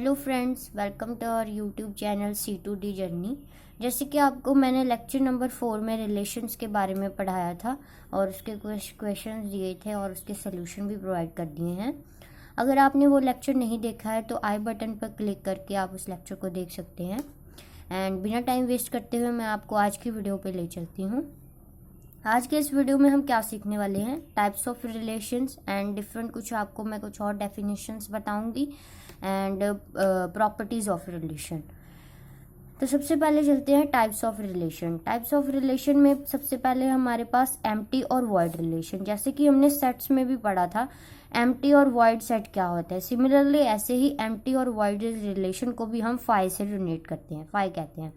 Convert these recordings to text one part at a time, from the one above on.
Hello friends, welcome to our YouTube channel C2D journey. जैसे कि आपको मैंने लेक्चर नंबर 4 में रिलेशंस के बारे में पढ़ाया था और उसके कुछ क्वेश्चंस दिए थे और उसके सलूशन भी प्रोवाइड कर दिए हैं। अगर आपने वो लेक्चर नहीं देखा है तो आई बटन पर क्लिक करके आप उस लेक्चर को देख सकते हैं। एंड बिना टाइम वेस्ट करते हुए मैं आपको आज की वीडियो पे ले चलती हूँ। आज के इस वीडियो में हम क्या सीखने वाले हैं, types of relations and different कुछ और डेफिनेशंस बताऊंगी एंड प्रॉपर्टीज ऑफ रिलेशन। तो सबसे पहले चलते हैं types of relation. Types of relation में सबसे पहले हमारे पास एम्प्टी और वॉइड रिलेशन। जैसे कि हमने सेट्स में भी पढ़ा था एम्प्टी और वॉइड सेट क्या होता है, सिमिलरली ऐसे ही एम्प्टी और वॉइड रिलेशन को भी हम फाई से रिलेट करते हैं, फाई कहते हैं।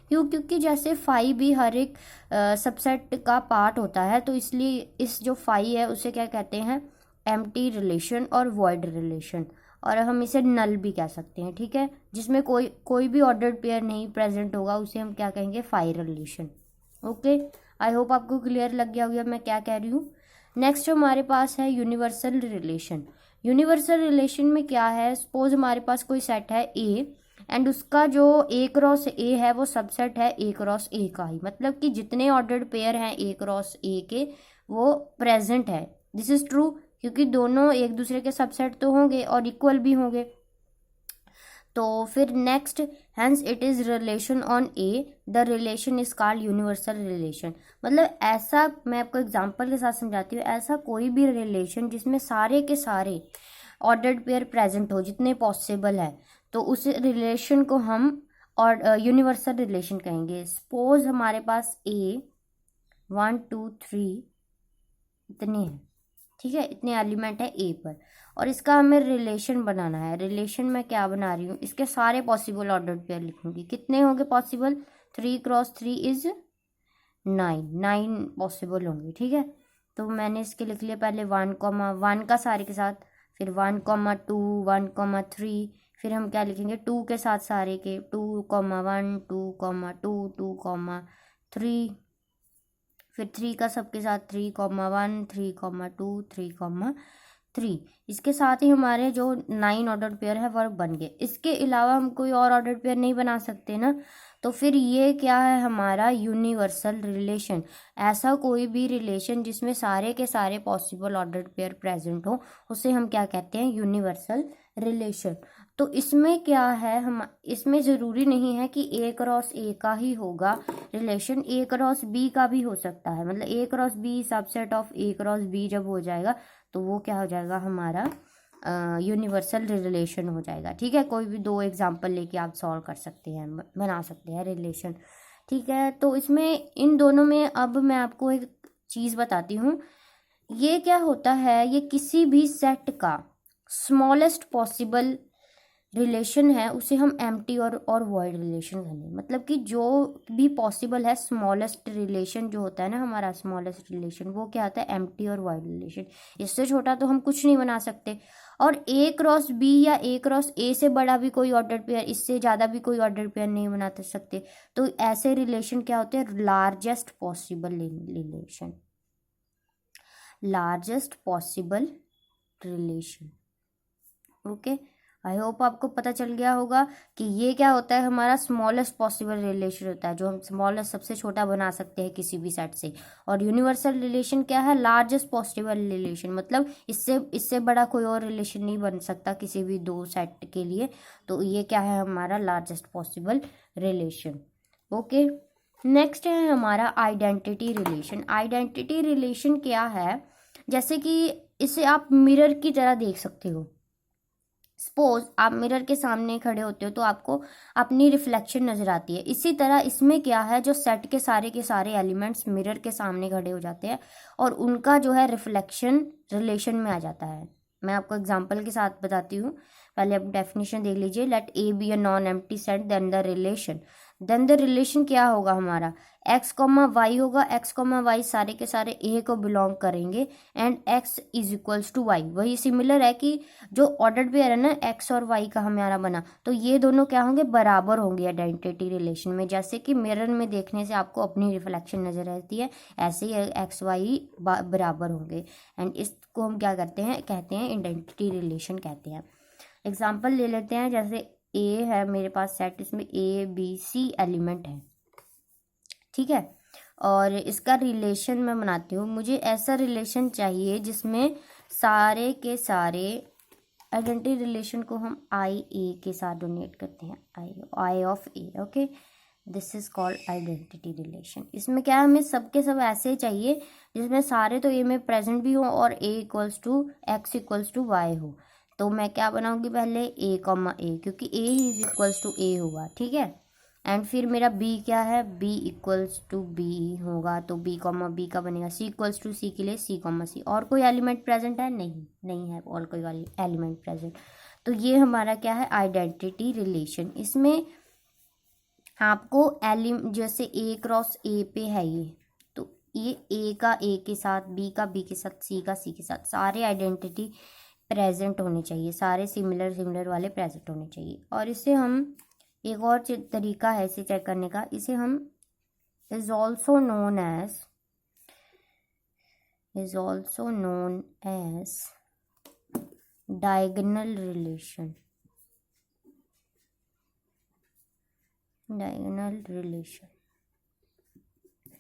क्योंकि जैसे फाई भी हर एक सबसेट का पार्ट होता है, तो इसलिए इस जो फाई है उसे क्या कहते हैं, एम्प्टी रिलेशन और वॉइड रिलेशन, और हम इसे नल भी कह सकते हैं। ठीक है, जिसमें कोई भी ऑर्डर्ड पेयर नहीं प्रेजेंट होगा उसे हम क्या कहेंगे, phi relation. Okay, I hope आपको क्लियर लग गया होगा मैं क्या कह रही हूँ। नेक्स्ट हमारे पास है यूनिवर्सल रिलेशन। यूनिवर्सल रिलेशन में क्या है, सपोज हमारे पास कोई सेट है ए एंड उसका जो ए क्रॉस ए है वो सबसेट है ए क्रॉस ए का ही, मतलब कि जितने ऑर्डर्ड पेयर हैं ए क्रॉस ए के वो प्रेजेंट है। दिस इज ट्रू क्योंकि दोनों एक दूसरे के सबसेट तो होंगे और इक्वल भी होंगे। तो फिर next, hence it is relation on A, the relation is called universal relation. मतलब ऐसा, मैं आपको एग्जांपल के साथ समझाती हूँ, ऐसा कोई भी रिलेशन जिसमें सारे के सारे ऑर्डर्ड पेयर प्रेजेंट हो जितने पॉसिबल है, तो उस रिलेशन को हम और यूनिवर्सल रिलेशन कहेंगे। सपोज हमारे पास ए 1 2 3 इतने हैं, ठीक है, इतने एलिमेंट है ए पर, और इसका हमें रिलेशन बनाना है। रिलेशन में क्या बना रही हूँ, इसके सारे पॉसिबल ऑर्डर्ड पेयर लिखूंगी। कितने होंगे पॉसिबल, 3 क्रॉस 3 इज 9 पॉसिबल होंगे। ठीक है, तो मैंने इसके लिख लिया पहले 1,1 का सारे के साथ, फिर 1,2 1,3, फिर हम क्या लिखेंगे 2 के साथ सारे के 2,1 2,2 2,3, फिर 3 का सबके साथ 3,1 3,2 3,3। इसके साथ ही हमारे जो 9 ऑर्डर पेयर है वह बन गए। इसके अलावा हम कोई और ऑर्डर पेयर नहीं बना सकते ना, तो फिर ये क्या है हमारा यूनिवर्सल रिलेशन। ऐसा कोई भी रिलेशन जिसमें सारे के सारे पॉसिबल ऑर्डर पेयर प्रेजेंट हो उसे हम क्या कहते हैं, यूनिवर्सल रिलेशन। तो इसमें क्या है, हम इसमें ज़रूरी नहीं है कि ए क्रॉस ए का ही होगा रिलेशन, ए क्रॉस बी का भी हो सकता है। मतलब A cross B subset of A cross B जब हो जाएगा तो वो क्या हो जाएगा, हमारा यूनिवर्सल रिलेशन हो जाएगा। ठीक है, कोई भी 2 एग्जांपल लेके आप सॉल्व कर सकते हैं, बना सकते हैं रिलेशन। ठीक है, तो इसमें इन दोनों में अब मैं आपको एक चीज़ बताती हूँ। ये क्या होता है, ये किसी भी सेट का स्मॉलेस्ट पॉसिबल रिलेशन है उसे हम एम्प्टी और वॉइड रिलेशन कहेंगे। मतलब कि जो भी पॉसिबल है स्मॉलेस्ट रिलेशन जो होता है ना हमारा, स्मॉलेस्ट रिलेशन वो क्या होता है, एम्प्टी और वॉइड रिलेशन। इससे छोटा तो हम कुछ नहीं बना सकते। और ए क्रॉस बी या ए क्रॉस ए से बड़ा भी कोई ऑर्डर पेयर, इससे ज़्यादा भी कोई ऑर्डर पेयर नहीं बना सकते। तो ऐसे रिलेशन क्या होते हैं, largest possible relation, largest possible relation. Okay, I hope आपको पता चल गया होगा कि ये क्या होता है, हमारा स्मॉलेस्ट पॉसिबल रिलेशन होता है जो हम स्मॉलेस्ट सबसे छोटा बना सकते हैं किसी भी सेट से। और यूनिवर्सल रिलेशन क्या है, लार्जेस्ट पॉसिबल रिलेशन, मतलब इससे बड़ा कोई और रिलेशन नहीं बन सकता किसी भी 2 सेट के लिए। तो ये क्या है, हमारा largest possible relation. Okay, next है हमारा आइडेंटिटी रिलेशन। आइडेंटिटी रिलेशन क्या है, जैसे कि इसे आप मिरर की तरह देख सकते हो। सपोज आप मिरर के सामने खड़े होते हो तो आपको अपनी रिफ्लेक्शन नजर आती है। इसी तरह इसमें क्या है, जो सेट के सारे एलिमेंट्स मिरर के सामने खड़े हो जाते हैं और उनका जो है रिफ्लेक्शन रिलेशन में आ जाता है। मैं आपको एग्जांपल के साथ बताती हूँ। पहले आप डेफिनेशन देख लीजिए। Let A be a non empty set, then the relation क्या होगा हमारा, एक्स कॉमा वाई होगा। एक्स कॉमा वाई सारे के सारे ए को बिलोंग करेंगे and x is equals to y. वही सिमिलर है कि जो ऑर्डर्ड पेयर है ना एक्स और वाई का हमारा बना, तो ये दोनों क्या होंगे, बराबर होंगे आइडेंटिटी रिलेशन में। जैसे कि मिरर में देखने से आपको अपनी रिफ्लेक्शन नजर आती है, ऐसे ही एक्स वाई बराबर होंगे। एंड इसको हम क्या करते हैं, कहते हैं आइडेंटिटी रिलेशन कहते हैं। एग्जाम्पल ले लेते हैं, जैसे ए है मेरे पास सेट, इसमें ABC एलिमेंट है, ठीक है। और इसका रिलेशन मैं बनाती हूँ। मुझे ऐसा रिलेशन चाहिए जिसमें सारे के सारे आइडेंटिटी रिलेशन को हम IA के साथ डोनेट करते हैं, I of A, okay. This is called identity relation. इसमें क्या है, हमें सबके सब ऐसे चाहिए जिसमें सारे तो ए में प्रेजेंट भी हो और A equals to X equals to y हो। तो मैं क्या बनाऊंगी, पहले A कॉमा A, क्योंकि A is equals to A होगा, ठीक है। एंड फिर मेरा B क्या है, B इक्वल्स टू B होगा, तो B कॉमा B का बनेगा। C इक्वल्स टू C के लिए C कॉमा C। और कोई एलिमेंट प्रेजेंट है, नहीं है और कोई एलिमेंट प्रेजेंट। तो ये हमारा क्या है, आइडेंटिटी रिलेशन। इसमें आपको जैसे A क्रॉस A पे है ये, तो ये A का A के साथ, B का B के साथ, C का C के साथ, सारे आइडेंटिटी प्रेजेंट होने चाहिए, सारे सिमिलर वाले प्रेजेंट होने चाहिए। और इसे हम एक और तरीका है इसे चेक करने का, इसे हम is also known as diagonal relation.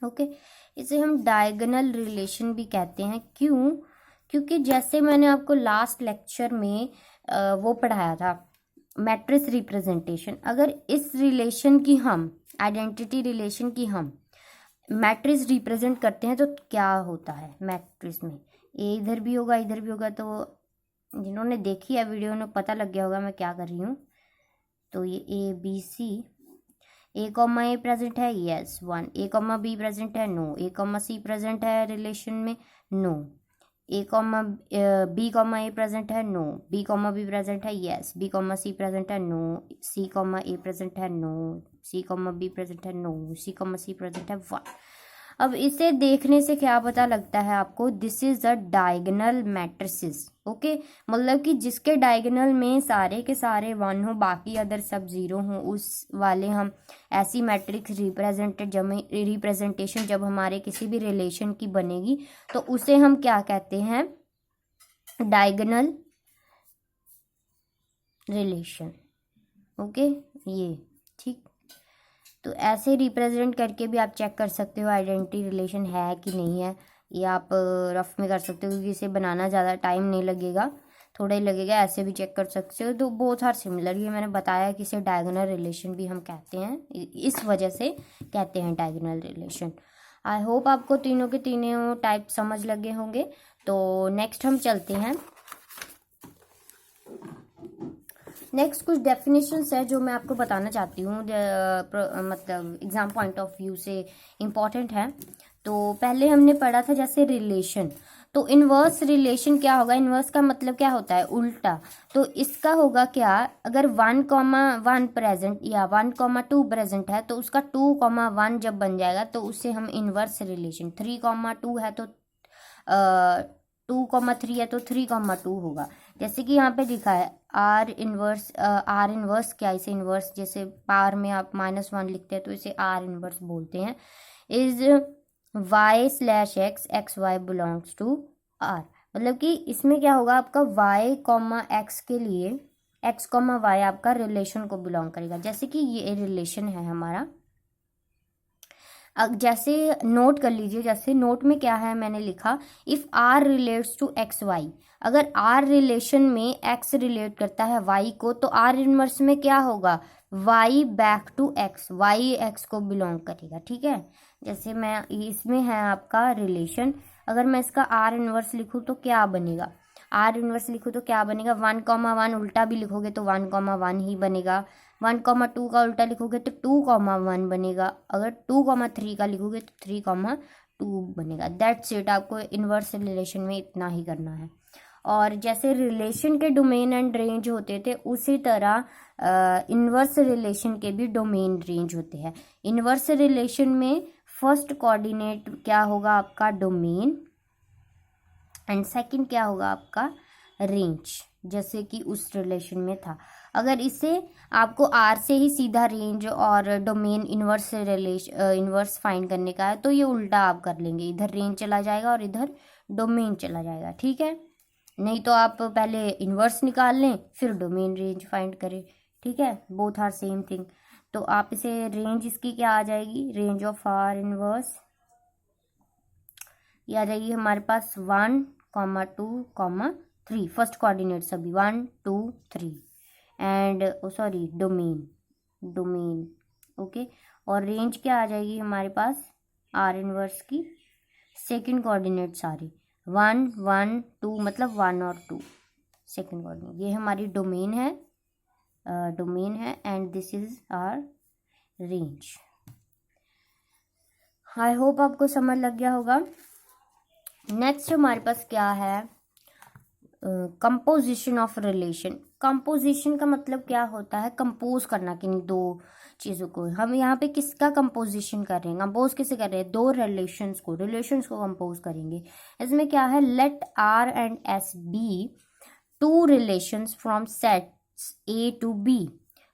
Okay, इसे हम डायगोनल रिलेशन भी कहते हैं। क्यों? क्योंकि जैसे मैंने आपको लास्ट लेक्चर में वो पढ़ाया था, मैट्रिक्स रिप्रेजेंटेशन। अगर इस रिलेशन की हम आइडेंटिटी रिलेशन की हम मैट्रिक्स रिप्रेजेंट करते हैं तो क्या होता है मैट्रिक्स में, ए इधर भी होगा इधर भी होगा। तो जिन्होंने देखी है वीडियो उन्हें पता लग गया होगा मैं क्या कर रही हूँ। तो ये ABC, A comma A present है, yes 1। A comma B present है, no. A comma C present है रिलेशन में, no. A comma B comma A present है, no. B comma B present है, yes. B comma C present है, no. C comma A present है, no. C comma B present है, no. C comma C present है, 1। अब इसे देखने से क्या पता लगता है आपको, this is a diagonal matrices, okay. मतलब कि जिसके डायगोनल में सारे के सारे 1 हो, बाकी अदर सब 0 हो, उस वाले हम ऐसी मैट्रिक्स रिप्रेजेंटेशन जब हमारे किसी भी रिलेशन की बनेगी तो उसे हम क्या कहते हैं, डायगोनल रिलेशन, ओके। ये ठीक, तो ऐसे रिप्रेजेंट करके भी आप चेक कर सकते हो आइडेंटिटी रिलेशन है कि नहीं है। ये आप रफ में कर सकते हो क्योंकि इसे बनाना ज़्यादा टाइम नहीं लगेगा, थोड़ा ही लगेगा। ऐसे भी चेक कर सकते हो। तो बोथ आर सिमिलर, ये मैंने बताया कि इसे डायगोनल रिलेशन भी हम कहते हैं, इस वजह से कहते हैं डायगोनल रिलेशन। आई होप आपको तीनों के तीनों टाइप समझ लगे होंगे। तो नेक्स्ट हम चलते हैं। नेक्स्ट कुछ डेफिनेशंस है जो मैं आपको बताना चाहती हूँ, मतलब एग्जाम पॉइंट ऑफ व्यू से इम्पॉर्टेंट है। तो पहले हमने पढ़ा था जैसे रिलेशन, तो इनवर्स रिलेशन क्या होगा, इनवर्स का मतलब क्या होता है, उल्टा। तो इसका होगा क्या, अगर 1,1 प्रेजेंट या 1,2 प्रेजेंट है तो उसका 2,1 जब बन जाएगा तो उससे हम इनवर्स रिलेशन, 3,2 है तो 2,3 है तो 3,2 होगा। जैसे कि यहाँ पे लिखा है आर इनवर्स क्या, इसे इनवर्स जैसे पार में आप -1 लिखते हैं तो इसे आर इनवर्स बोलते हैं। Is y/x, xy belongs to R. मतलब कि इसमें क्या होगा, आपका y, x के लिए x, y आपका रिलेशन को बिलोंग करेगा। जैसे कि ये रिलेशन है हमारा, जैसे नोट कर लीजिए, जैसे नोट में क्या है मैंने लिखा, if r relates to x y. अगर r रिलेशन में x रिलेट करता है y को तो r इनवर्स में क्या होगा, y back to x, y x को बिलोंग करेगा, ठीक है। जैसे मैं इसमें है आपका रिलेशन, अगर मैं इसका r इनवर्स लिखूँ तो क्या बनेगा, r इनवर्स लिखूँ तो क्या बनेगा, 1,1 उल्टा भी लिखोगे तो 1,1 ही बनेगा। 1,2 का उल्टा लिखोगे तो 2,1 बनेगा। अगर 2,3 का लिखोगे तो 3,2 बनेगा। दैट्स इट, आपको इनवर्स रिलेशन में इतना ही करना है। और जैसे रिलेशन के डोमेन एंड रेंज होते थे उसी तरह इनवर्स रिलेशन के भी डोमेन रेंज होते हैं। इनवर्स रिलेशन में फर्स्ट कोऑर्डिनेट क्या होगा आपका, डोमेन, एंड सेकंड क्या होगा आपका, रेंज, जैसे कि उस रिलेशन में था। अगर इसे आपको आर से ही सीधा रेंज और डोमेन इनवर्स फाइंड करने का है तो ये उल्टा आप कर लेंगे, इधर रेंज चला जाएगा और इधर डोमेन चला जाएगा, ठीक है। नहीं तो आप पहले इनवर्स निकाल लें फिर डोमेन रेंज फाइंड करें, ठीक है, बोथ आर सेम थिंग। तो आप इसे रेंज इसकी क्या आ जाएगी, रेंज ऑफ आर इनवर्स ये आ जाएगी हमारे पास 1,2,3 फर्स्ट कोऑर्डिनेट सभी 1 2 3 एंड सॉरी डोमेन ओके। और रेंज क्या आ जाएगी हमारे पास आर इनवर्स की सेकंड कोऑर्डिनेट सारी 1 1 2 मतलब 1 और 2 सेकंड कोऑर्डिनेट, ये हमारी डोमेन है and this is R range. I hope आपको समझ लग गया होगा। नेक्स्ट हमारे पास क्या है, कंपोजिशन ऑफ रिलेशन। कंपोजिशन का मतलब क्या होता है, कंपोज करना किन्हीं दो चीज़ों को। हम यहाँ पे किसका कंपोजिशन कर रहे हैं, कंपोज किसे कर रहे हैं, दो रिलेशंस को कंपोज करेंगे। इसमें क्या है, let R and S be two relations from sets A to B,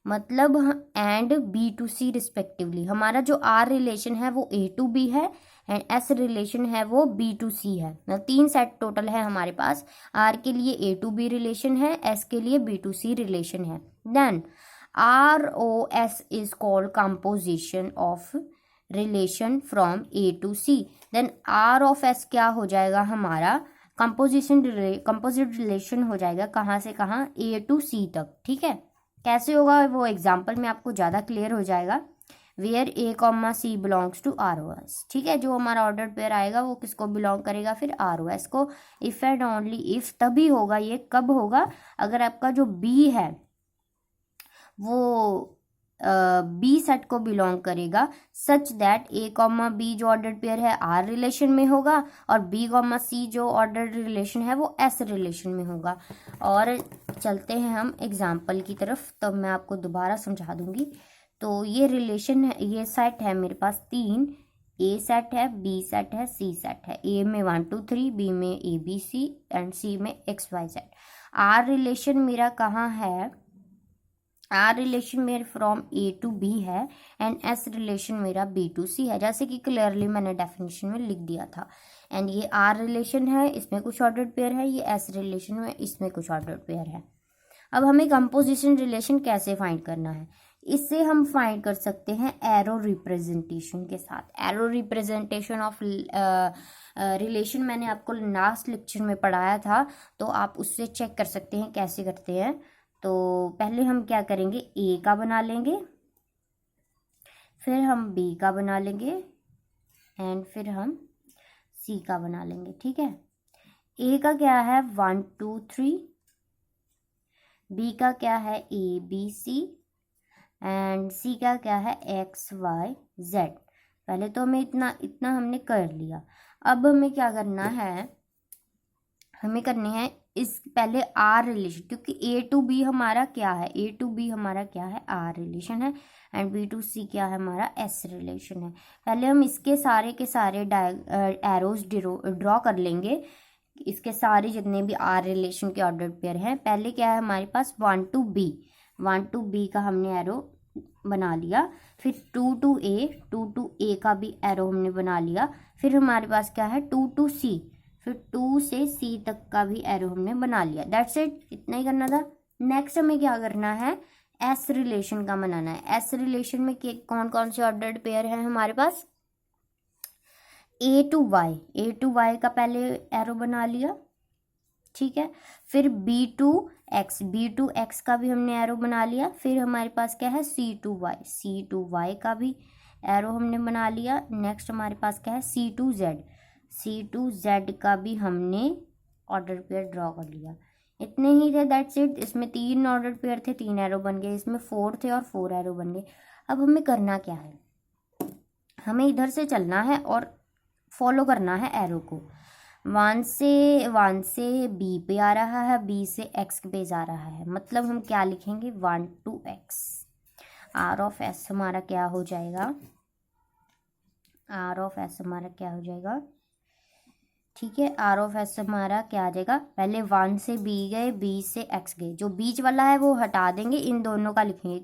मतलब and B to C respectively. हमारा जो आर रिलेशन है वो ए टू बी है एंड एस रिलेशन है वो बी टू सी है। मतलब 3 सेट टोटल है हमारे पास। आर के लिए ए टू बी रिलेशन है, एस के लिए बी टू सी रिलेशन है। Then R o S is called composition of relation from A to C. Then R of S क्या हो जाएगा हमारा, कंपोजिट रिलेशन हो जाएगा कहाँ से कहाँ, ए टू सी तक। ठीक है, कैसे होगा वो एग्जाम्पल में आपको ज़्यादा क्लियर हो जाएगा। Where A comma C belongs to R o S. ठीक है, जो हमारा ऑर्डर पेयर आएगा वो किसको बिलोंग करेगा, फिर आर ओ एस को। इफ एंड ओनली इफ तभी होगा, ये कब होगा, अगर आपका जो बी है वो बी सेट को बिलोंग करेगा such that A comma B जो ऑर्डर पेयर है आर रिलेशन में होगा और बी कॉमा सी जो ऑर्डर रिलेशन है वो एस रिलेशन में होगा। और चलते हैं हम एग्जाम्पल की तरफ, तब मैं आपको दोबारा समझा दूंगी। तो ये रिलेशन है, ये सेट है मेरे पास 3, ए सेट है, बी सेट है, सी सेट है। ए में 1 2 3, बी में A B C and C में x y z. R relation मेरा कहाँ है, आर रिलेशन मेरे फ्रॉम ए टू बी है एंड एस रिलेशन मेरा बी टू सी है, जैसे कि क्लियरली मैंने डेफिनेशन में लिख दिया था। एंड ये आर रिलेशन है, इसमें कुछ ऑर्डर पेयर है, ये एस रिलेशन में इसमें कुछ ऑर्डर पेयर है। अब हमें कंपोजिशन रिलेशन कैसे फाइंड करना है, इससे हम फाइंड कर सकते हैं एरो रिप्रेजेंटेशन के साथ। एरो रिप्रेजेंटेशन ऑफ रिलेशन मैंने आपको लास्ट लेक्चर में पढ़ाया था, तो आप उससे चेक कर सकते हैं कैसे करते हैं। तो पहले हम क्या करेंगे, ए का बना लेंगे, फिर हम बी का बना लेंगे एंड फिर हम सी का बना लेंगे। ठीक है, ए का क्या है 1 2 3, बी का क्या है ए बी सी एंड सी का क्या है एक्स वाई जेड। पहले तो हमें इतना हमने कर लिया। अब हमें क्या करना है, हमें करने हैं इस पहले आर रिलेशन, क्योंकि ए टू बी हमारा क्या है, ए टू बी हमारा क्या है आर रिलेशन है एंड बी टू सी क्या है हमारा एस रिलेशन है। पहले हम इसके सारे के सारे एरोज ड्रॉ कर लेंगे, इसके सारे जितने भी आर रिलेशन के ऑर्डर पेयर हैं। पहले क्या है हमारे पास 1 टू बी का हमने एरो बना लिया, फिर 2 टू ए का भी एरो हमने बना लिया, फिर हमारे पास क्या है 2 टू सी, फिर 2 से सी तक का भी एरो हमने बना लिया। दैट्स इट, इतना ही करना था। नेक्स्ट हमें क्या करना है, एस रिलेशन का बनाना है। एस रिलेशन में कौन कौन से ऑर्डर्ड पेयर हैं हमारे पास, ए टू वाई का पहले एरो बना लिया। ठीक है, फिर बी टू एक्स का भी हमने एरो बना लिया। फिर हमारे पास क्या है सी टू वाई का भी एरो हमने बना लिया। नेक्स्ट हमारे पास क्या है सी टू जेड का भी हमने ऑर्डर पेयर ड्रॉ कर लिया। इतने ही थे, दैट्स इट। इसमें 3 ऑर्डर पेयर थे, 3 एरो बन गए, इसमें 4 थे और 4 एरो बन गए। अब हमें करना क्या है, हमें इधर से चलना है और फॉलो करना है एरो को। 1 से बी पे आ रहा है, बी से एक्स पे जा रहा है, मतलब हम क्या लिखेंगे 1 to x. R of S हमारा क्या हो जाएगा, ठीक है, आर ऑफ एस हमारा क्या आ जाएगा, पहले 1 से बी गए, बी से एक्स गए, जो बीच वाला है वो हटा देंगे, इन दोनों का लिखेंगे।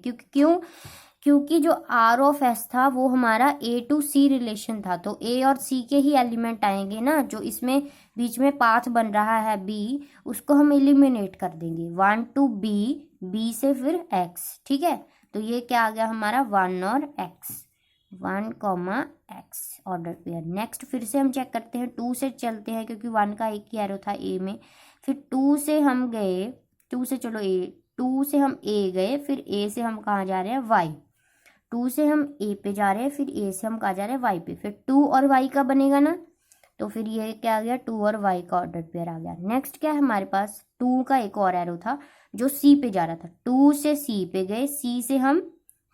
क्योंकि जो आर ऑफ एस था वो हमारा ए टू सी रिलेशन था, तो ए और सी के ही एलिमेंट आएंगे ना, जो इसमें बीच में पाथ बन रहा है बी, उसको हम एलिमिनेट कर देंगे। 1 टू बी, बी से फिर एक्स, ठीक है। तो ये क्या आ गया हमारा 1 और x, 1 comma x order pair. Next फिर से हम चेक करते हैं, 2 से चलते हैं क्योंकि 1 का एक ही एरो था ए में, फिर 2 से हम गए, 2 से चलो ए, 2 से हम ए गए, फिर ए से हम कहाँ जा रहे हैं वाई, 2 से हम ए पे जा रहे हैं, फिर ए से हम कहाँ जा रहे हैं वाई पे, फिर 2 और वाई का बनेगा ना, तो फिर ये क्या आ गया 2 और वाई का ऑर्डर पेयर आ गया। नेक्स्ट क्या है हमारे पास, 2 का एक और एरो था जो सी पे जा रहा था, 2 से सी पे गए, सी से हम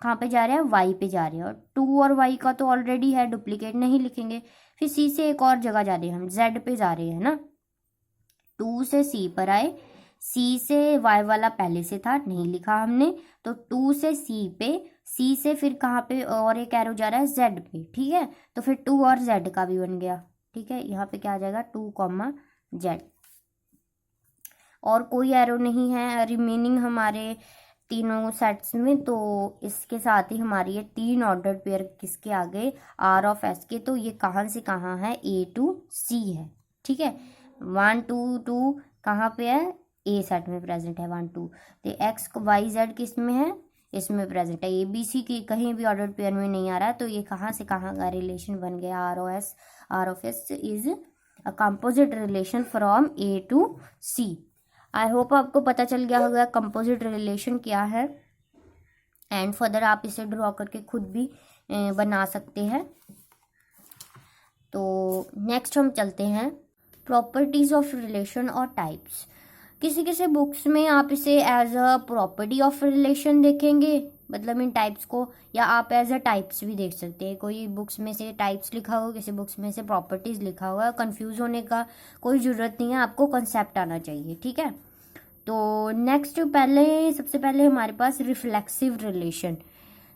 कहाँ पे जा रहे हैं वाई पे जा रहे हैं, और 2 और वाई का तो ऑलरेडी है, डुप्लीकेट नहीं लिखेंगे। फिर सी से एक और जगह जा रहे हैं, हम जेड पे जा रहे हैं ना, 2 से सी पर आए, सी से वाई वाला पहले से था नहीं लिखा हमने, तो 2 से सी पे, सी से फिर कहाँ पे और एक एरो जा रहा है जेड पे, ठीक है। तो फिर 2 और जेड का भी बन गया, ठीक है। यहाँ पे क्या आ जाएगा 2 कॉमा जेड, और कोई एरो नहीं है रिमेनिंग हमारे तीनों सेट्स में, तो इसके साथ ही हमारी ये 3 ऑर्डर पेयर किसके आ गए, आर ऑफ एस के। तो ये कहाँ से कहाँ है, ए टू सी है, ठीक है। 1 2 2 कहाँ पे है, ए सेट में प्रेजेंट है 1 2, तो एक्स वाई जेड किस में है, इसमें प्रेजेंट है। ए बी सी की कहीं भी ऑर्डर पेयर में नहीं आ रहा है, तो ये कहाँ से कहाँ का रिलेशन बन गया, R of S is a composite relation from A to C. I hope आपको पता चल गया होगा कंपोजिट रिलेशन क्या है, एंड फर्दर आप इसे ड्रॉ करके खुद भी बना सकते हैं। तो नेक्स्ट हम चलते हैं प्रॉपर्टीज ऑफ रिलेशन और टाइप्स। किसी किसी बुक्स में आप इसे as a property of relation देखेंगे, मतलब इन टाइप्स को, या आप एज अ टाइप्स भी देख सकते हैं। कोई बुक्स में से टाइप्स लिखा होगा, किसी बुक्स में से प्रॉपर्टीज लिखा होगा। कंफ्यूज होने का कोई ज़रूरत नहीं है, आपको कंसेप्ट आना चाहिए, ठीक है। तो नेक्स्ट सबसे पहले हमारे पास रिफ्लेक्सिव रिलेशन।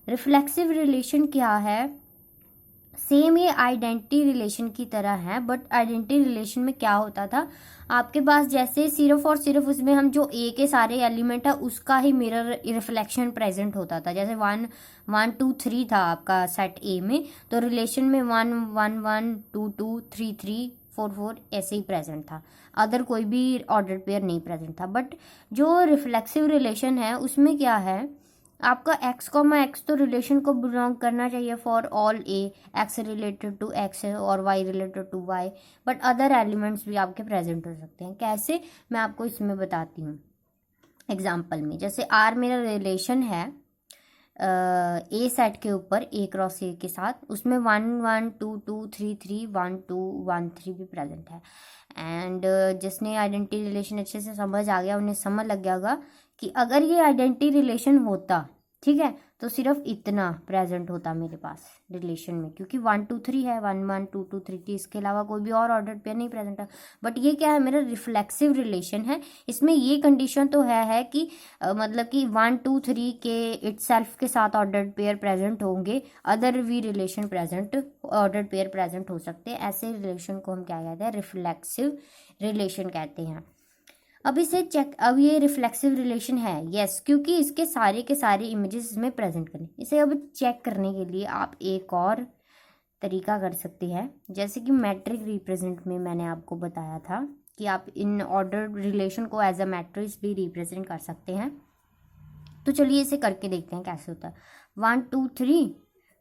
रिफ्लेक्सिव रिलेशन क्या है, सेम ये आइडेंटिटी रिलेशन की तरह है, बट आइडेंटिटी रिलेशन में क्या होता था, आपके पास जैसे सिर्फ और सिर्फ उसमें हम जो ए के सारे एलिमेंट है उसका ही मिरर रिफ्लेक्शन प्रेजेंट होता था। जैसे 1 1 2 3 था आपका सेट ए में, तो रिलेशन में 1 1 1 2 2 3 3 4 4 ऐसे ही प्रेजेंट था, अदर कोई भी ऑर्डर पेयर नहीं प्रेजेंट था। बट जो रिफ्लेक्सिव रिलेशन है उसमें क्या है, आपका एक्स कॉमा एक्स तो रिलेशन को बिलोंग करना चाहिए for all A, X related to X और Y related to Y, but other elements भी आपके प्रेजेंट हो सकते हैं। कैसे, मैं आपको इसमें बताती हूँ एग्जाम्पल में। जैसे आर मेरा रिलेशन है ए सेट के ऊपर ए क्रॉस ए के साथ, उसमें 1 1 2 2 3 3 1 2 1 3 भी प्रेजेंट है। एंड जिसने आइडेंटिटी रिलेशन अच्छे से समझ आ गया, उन्हें समझ लग गया होगा कि अगर ये आइडेंटिटी रिलेशन होता, ठीक है, तो सिर्फ इतना प्रेजेंट होता मेरे पास रिलेशन में, क्योंकि 1 2 3 है, 1 1 2 2 3 3, इसके अलावा कोई भी और ऑर्डर पेयर नहीं प्रेजेंट है। बट ये क्या है, मेरा रिफ्लेक्सिव रिलेशन है। इसमें ये कंडीशन तो है कि मतलब कि 1 2 3 के इटसेल्फ के साथ ऑर्डर पेयर प्रेजेंट होंगे, अदर भी relation present order pair present हो सकते हैं। ऐसे रिलेशन को हम क्या कहते हैं, रिफ्लेक्सिव रिलेशन कहते हैं। अब इसे चेक, अब ये रिफ्लेक्सिव रिलेशन है, यस, क्योंकि इसके सारे के सारे इमेजेस इसमें प्रेजेंट करें। इसे अब चेक करने के लिए आप एक और तरीका कर सकते हैं, जैसे कि मैट्रिक रिप्रेजेंट में मैंने आपको बताया था कि आप इन ऑर्डर रिलेशन को एज अ मैट्रिक्स भी रिप्रेजेंट कर सकते हैं। तो चलिए इसे करके देखते हैं कैसे होता है। 1 2 3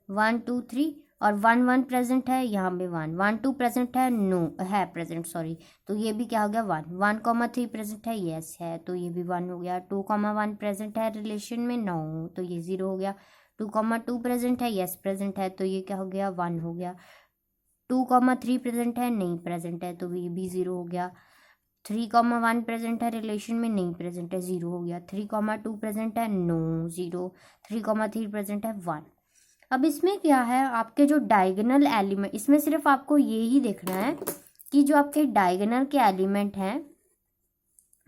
1 2 3 और 1 1 प्रेजेंट है, यहाँ पे 1 1 2 प्रेजेंट है, नो है प्रेजेंट, सॉरी, तो ये भी क्या हो गया 1 1 कॉमा 3 प्रेजेंट है, यस है, तो ये भी 1 हो गया। 2 कॉमा 1 प्रेजेंट है रिलेशन में, नो, तो ये 0 हो गया। 2 कॉमा 2 प्रेजेंट है, यस प्रेजेंट है, तो ये क्या हो गया 1 हो गया। 2 कॉमा 3 प्रेजेंट है, नहीं प्रेजेंट है, तो ये भी 0 हो गया। 3 कॉमा 1 प्रेजेंट है रिलेशन में, नहीं प्रेजेंट है, 0 हो गया। 3 कॉमा 2 प्रेजेंट है, नो, 0। 3 कॉमा 3 प्रेजेंट है, 1। अब इसमें क्या है, आपके जो डायगोनल एलिमेंट, इसमें सिर्फ आपको ये ही देखना है कि जो आपके डायगोनल के एलिमेंट हैं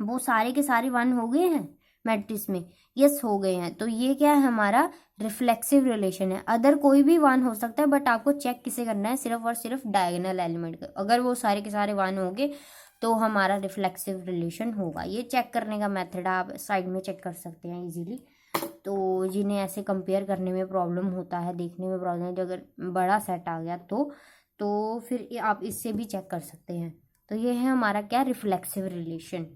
वो सारे के सारे 1 हो गए हैं मैट्रिक्स में, यस हो गए हैं। तो ये क्या है, हमारा रिफ्लेक्सिव रिलेशन है। अदर कोई भी 1 हो सकता है, बट आपको चेक किसे करना है, सिर्फ और सिर्फ डायगोनल एलिमेंट का। अगर वो सारे के सारे 1 हो गए तो हमारा रिफ्लेक्सिव रिलेशन होगा। ये चेक करने का मेथड आप साइड में चेक कर सकते हैं इजीली। तो जिन्हें ऐसे कंपेयर करने में प्रॉब्लम होता है, देखने में प्रॉब्लम है, अगर बड़ा सेट आ गया तो फिर आप इससे भी चेक कर सकते हैं। तो ये है हमारा क्या, रिफ्लेक्सिव रिलेशन।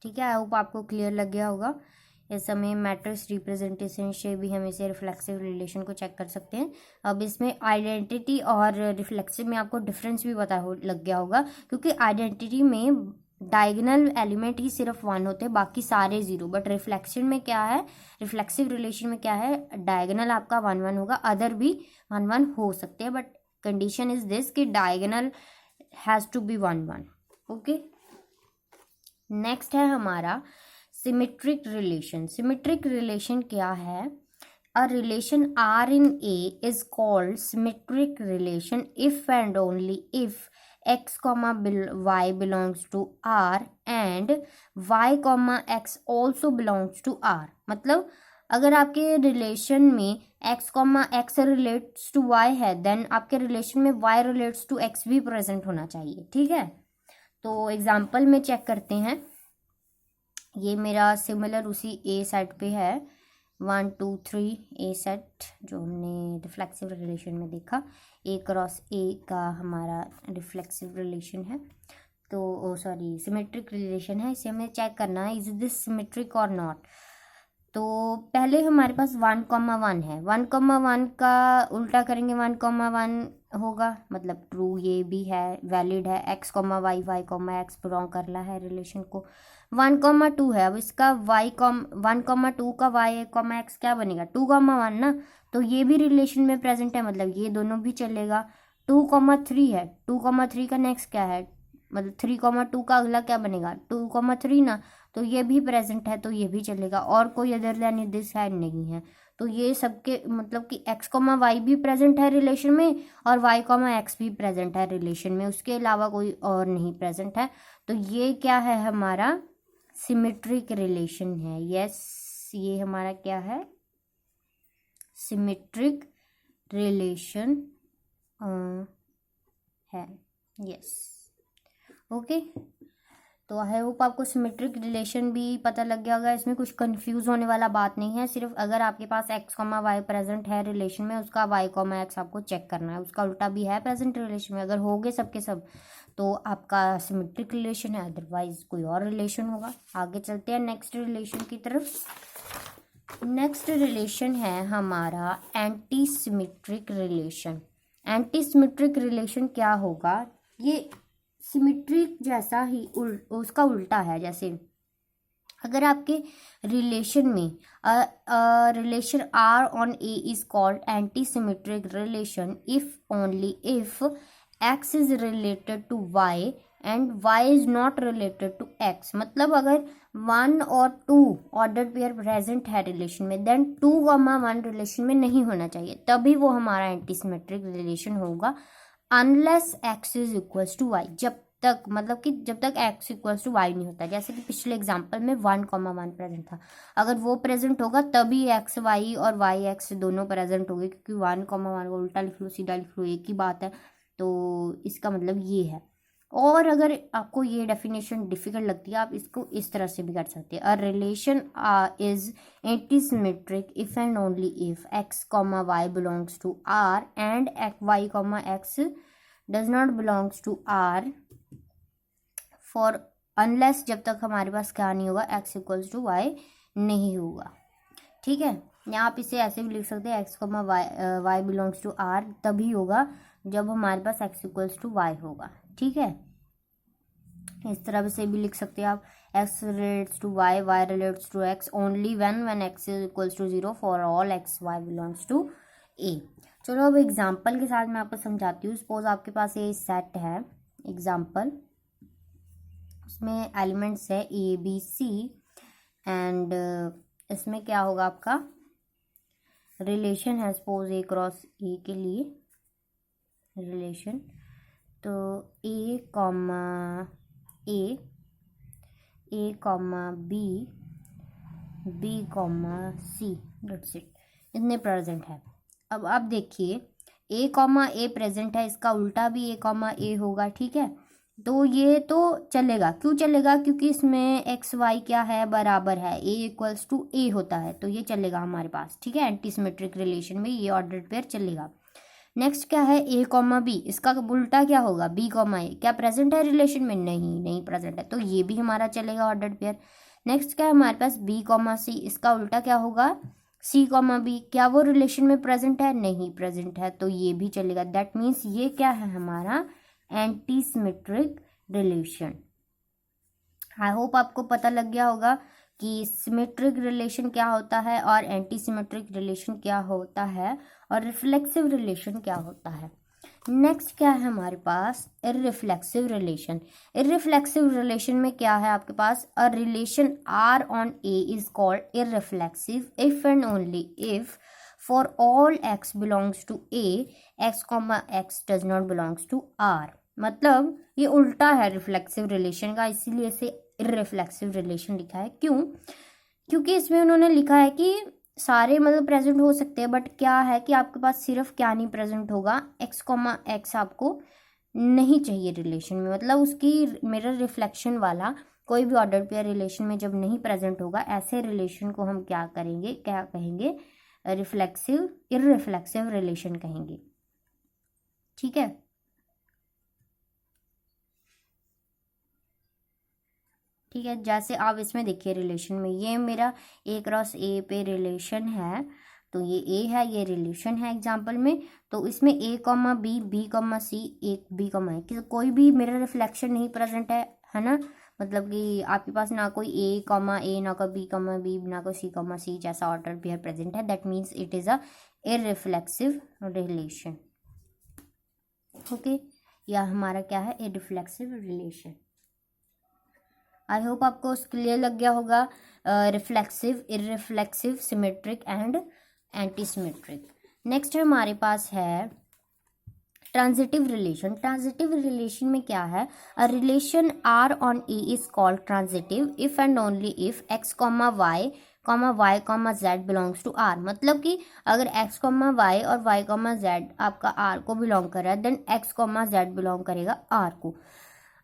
ठीक है, आई होप आपको क्लियर लग गया होगा। इस समय मैट्रिक्स रिप्रेजेंटेशन से भी हम इसे रिफ्लेक्सिव रिलेशन को चेक कर सकते हैं। अब इसमें आइडेंटिटी और रिफ्लेक्सिव में आपको डिफरेंस भी लग गया होगा, क्योंकि आइडेंटिटी में डायगोनल एलिमेंट ही सिर्फ 1 होते हैं, बाकी सारे 0। बट रिफ्लेक्शन में क्या है, रिफ्लेक्सिव रिलेशन में क्या है, डायगोनल आपका 1 1 होगा, अदर भी 1 1 हो सकते हैं, बट कंडीशन इज दिस कि diagonal has to be 1 1। Okay, next है हमारा सिमेट्रिक रिलेशन। सिमेट्रिक रिलेशन क्या है, a relation R in A is called symmetric relation if and only if x, y belongs to R and y, x also belongs to R। मतलब अगर आपके relation में x, x relates to y है, then आपके relation में y relates to x भी present होना चाहिए। ठीक है, तो एग्जाम्पल में चेक करते हैं। ये मेरा सिमिलर उसी ए सेट पे है, 1 2 3 ए सेट जो हमने रिफ्लेक्सिव रिलेशन में देखा, ए क्रॉस ए का हमारा रिफ्लेक्सिव रिलेशन है। तो सॉरी सिमेट्रिक रिलेशन है, इसे हमें चेक करना है इज दिस सिमेट्रिक और नॉट। तो पहले हमारे पास 1 1 है, 1 1 का उल्टा करेंगे 1 1 होगा, मतलब ट्रू ये भी है, वैलिड है। x, y, x बिलोंग कर रहा है रिलेशन को। 1 2 है, अब इसका 1 2 का y, x क्या बनेगा, 2 1 ना, तो ये भी रिलेशन में प्रेजेंट है, मतलब ये दोनों भी चलेगा। 2 3 है, 2 3 का नेक्स्ट क्या है, मतलब 3 2 का अगला क्या बनेगा, 2 3 ना, तो ये भी प्रेजेंट है, तो ये भी चलेगा। और कोई अदर देन दिस है नहीं है, तो ये सबके मतलब कि x, y भी प्रेजेंट है रिलेशन में और y, x भी प्रेजेंट है रिलेशन में, उसके अलावा कोई और नहीं प्रेजेंट है। तो ये क्या है, हमारा सिमेट्रिक रिलेशन है। यस, ये हमारा क्या है, सिमेट्रिक रिलेशन है। यस, ओके, तो आई होप आपको सिमेट्रिक रिलेशन भी पता लग गया होगा। इसमें कुछ कंफ्यूज होने वाला बात नहीं है, सिर्फ अगर आपके पास x, y प्रेजेंट है रिलेशन में, उसका y, x आपको चेक करना है। उसका उल्टा भी है प्रेजेंट रिलेशन में, अगर हो गए सबके सब तो आपका सिमेट्रिक रिलेशन है, अदरवाइज कोई और रिलेशन होगा। आगे चलते हैं नेक्स्ट रिलेशन की तरफ। नेक्स्ट रिलेशन है हमारा anti symmetric relation. Anti symmetric relation क्या होगा, ये सिमेट्रिक जैसा ही उसका उल्टा है। जैसे अगर आपके रिलेशन में relation R on A is called anti symmetric relation if only if x is related to y and y is not related to x। मतलब अगर 1 और 2 ऑर्डर पेयर प्रेजेंट है रिलेशन में, देन 2 1 रिलेशन में नहीं होना चाहिए, तभी वो हमारा एंटी सिमेट्रिक रिलेशन होगा। Unless x is equals to y, जब तक मतलब कि जब तक x इक्वल्स टू y नहीं होता। जैसे कि पिछले एग्जांपल में 1 1 प्रेजेंट था, अगर वो प्रेजेंट होगा तभी x y और y x दोनों प्रेजेंट होंगे, क्योंकि 1 1 को उल्टा लिख लो सीधा लिख लो एक ही बात है। तो इसका मतलब ये है। और अगर आपको ये डेफिनेशन डिफिकल्ट लगती है, आप इसको इस तरह से भी कर सकते हैं। A relation is anti symmetric if and only if x, y belongs to R and y, x does not belongs to R for unless, जब तक हमारे पास क्या नहीं होगा, x इक्वल्स टू y नहीं होगा। ठीक है, या आप इसे ऐसे भी लिख सकते हैं, x, y belongs to R तभी होगा जब हमारे पास x इक्वल्स टू y होगा। ठीक है, इस तरह से भी लिख सकते हैं आप, x relates to y, y relates to x only when x equals to 0 for all x, y belongs to A। चलो अब एग्जाम्पल के साथ मैं आपको समझाती हूँ। सपोज आपके पास ये सेट है एग्जाम्पल, उसमें एलिमेंट्स है A B C एंड इसमें क्या होगा, आपका रिलेशन है सपोज A क्रॉस A के लिए रिलेशन, तो A comma B comma C, that's it, इतने प्रेजेंट है। अब आप देखिए A कॉमा A प्रेजेंट है, इसका उल्टा भी A कॉमा A होगा। ठीक है, तो ये तो चलेगा, क्यों चलेगा, क्योंकि इसमें एक्स वाई क्या है, बराबर है, ए इक्वल्स टू ए होता है, तो ये चलेगा हमारे पास, ठीक है। एंटी सिमेट्रिक रिलेशन में ये ऑर्डर्ड पेयर चलेगा। नेक्स्ट क्या है, ए कॉमा बी, इसका उल्टा क्या होगा, बी कॉमा ए, क्या प्रेजेंट है रिलेशन में, नहीं प्रेजेंट है, तो ये भी हमारा चलेगा ऑर्डर्ड पेयर। नेक्स्ट क्या है हमारे पास, बी कॉमा सी, इसका उल्टा क्या होगा, सी कॉमा बी, क्या वो रिलेशन में प्रेजेंट है, नहीं प्रेजेंट है, तो ये भी चलेगा। दैट मीन्स ये क्या है हमारा एंटी सिमेट्रिक रिलेशन। आई होप आपको पता लग गया होगा कि सिमेट्रिक रिलेशन क्या होता है और एंटी सिमेट्रिक रिलेशन क्या होता है और रिफ्लेक्सिव रिलेशन क्या होता है। नेक्स्ट क्या है हमारे पास, इररिफ्लेक्सिव रिलेशन। इररिफ्लेक्सिव रिलेशन में क्या है आपके पास, a relation R on A is called irreflexive if and only if for all X belongs to A X comma X does not belongs to R. मतलब ये उल्टा है रिफ्लेक्सिव रिलेशन का, इसीलिए इसे इररिफ्लेक्सिव रिलेशन लिखा है। क्यों, क्योंकि इसमें उन्होंने लिखा है कि सारे मतलब प्रेजेंट हो सकते हैं, बट क्या है कि आपके पास सिर्फ क्या नहीं प्रेजेंट होगा, एक्स कॉमा एक्स आपको नहीं चाहिए रिलेशन में, मतलब उसकी मिरर रिफ्लेक्शन वाला कोई भी ऑर्डर पेयर रिलेशन में जब नहीं प्रेजेंट होगा, ऐसे रिलेशन को हम क्या करेंगे, क्या कहेंगे, रिफ्लेक्सिव इररिफ्लेक्सिव रिलेशन कहेंगे, ठीक है। ठीक है, जैसे आप इसमें देखिए रिलेशन में, ये मेरा ए क्रॉस ए पे रिलेशन है, तो ये ए है, ये रिलेशन है एग्जाम्पल में, तो इसमें ए कॉमा बी, बी कॉमा सी, एक बी कॉमा है, कोई भी मिरर रिफ्लेक्शन नहीं प्रेजेंट है ना, मतलब कि आपके पास ना कोई ए कॉमा ए, ना कोई बी कॉमा बी, ना कोई सी कॉमा सी जैसा ऑर्डर पेयर प्रेजेंट है, that means it is a irreflexive relation. Okay, या हमारा क्या है, इररिफ्लेक्सिव रिलेशन। आई होप आपको क्लियर लग गया होगा, reflexive, irreflexive, symmetric and anti symmetric. Next हमारे पास है ट्रांजिटिव रिलेशन। ट्रांजिटिव रिलेशन में क्या है, a relation R on A is called transitive if and only if x comma Y comma z belongs to R. मतलब कि अगर x comma y और y comma z आपका आर को belong कर रहा है, then x comma z belong करेगा आर को।